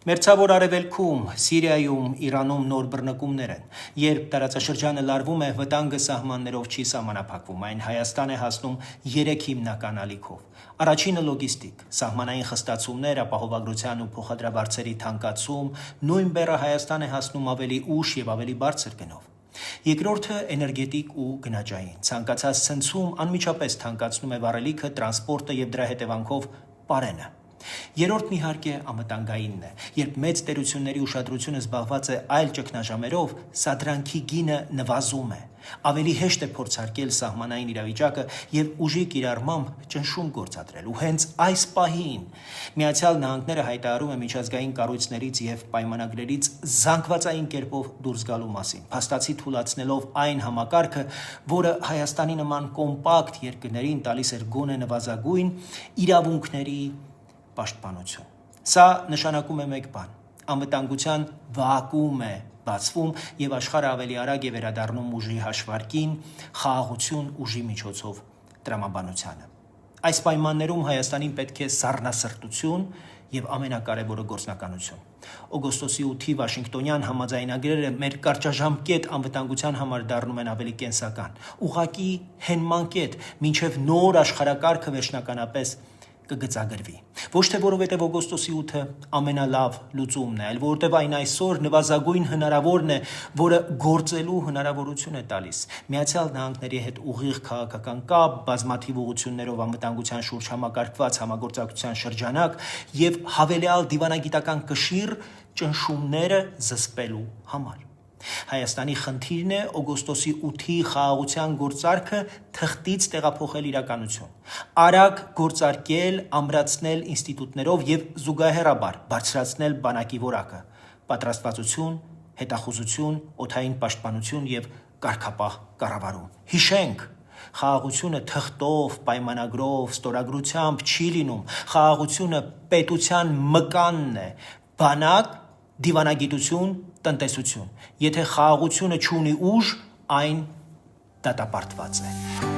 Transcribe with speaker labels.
Speaker 1: Մերձավոր Արևելքում, Սիրիայում, Իրանում նոր բռնկումներ են, երբ տարածաշրջանը լարվում է, վտանգը սահմաններով չի սահմանափակվում, այն Հայաստան է հասնում 3 հիմնական ալիքով։ Առաջինը լոգիստիկ, սահմանային խստացումներ, ապահովագրության ու փոխադրաբարձերի թանկացում, նույն բեռը Հայաստան է հասնում ավելի ուշ եւ ավելի բարձր գնով։ Երկրորդը էներգետիկ ու գնաճային, ցանկացած ցնցում անմիջապես թանկացնում է վառելիքը, տրանսպորտը եւ դրա հետևանքով պարենը։ Երրորդն իհարկե անվտանգայինն է, երբ մեծ տերությունների ուշադրությունը զբաղված է այլ ճգնաժամերով, սադրանքի գինը նվազում է, ավելի հեշտ է փորձարկել սահմանային իրավիճակը եւ ուժի կիրառմամբ ճնշում գործադրել։ Ու հենց այս պահին Միացյալ Նահանգները հայտարարում է միջազգային կառույցներից եւ պայմանագրերից զանգվածային կերպով դուրս գալու մասին, փաստացի թույլատնելով այն համակարգը, որը Հայաստանի նման կոմպակտ երկրներին տալիս էր գոնե նվազագույն իրավունքների պաշտպանություն։ Սա նշանակում է մեկ բան. անվտանգության վակուում է բացվում եւ աշխարհը ավելի արագ է վերադառնում ուժի հաշվարկին, խաղաղություն ուժի միջոցով տրամաբանությանը։ Այս պայմաններում Հայաստանին պետք է սառնասրտություն եւ ամենակարևորը գործնականություն։ Օգոստոսի 8-ի Վաշինգտոնյան համաձայնագրերը մեր կարճաժամկետ անվտանգության համար դառնում են ավելի կենսական, ուղղակի հենման կետ, մինչև նոր աշխարհակարգը վերջնականապես կգծագրվի։ Ոչ թե որովհետև օգոստոսի 8-ը ամենալավ լուծումն է, այլ որովհետև այն այսօր նվազագույն հնարավորն է, որը գործելու հնարավորություն է տալիս։ Միացյալ Նահանգների հետ ուղիղ քաղաքական կապ, բազմաթիվ ուղղություններով անվտանգության շուրջ համակարգված համագործակցության շրջանակ եւ հավելյալ դիվանագիտական կշիռ ճնշումները զսպելու համար։ Հայաստանի խնդիրն է օգոստոսի 8-ի խաղաղության գործարքը թղթից տեղափոխել իրականություն, արագ գործարկել, ամրացնել ինստիտուտներով եւ զուգահեռաբար բարձրացնել բանակի որակը, պատրաստվածություն, հետախուզություն, օդային պաշտպանություն եւ կարգապահ կառավարում։ Հիշենք, խաղաղությունը թղթով, պայմանագրով, ստորագրությամբ չի լինում, խաղաղությունը պետության մկանն է, բանակ, դիվանագիտություն, տնտեսություն։ Եթե խաղաղությունը չունի ուժ, այն դատապարտված է։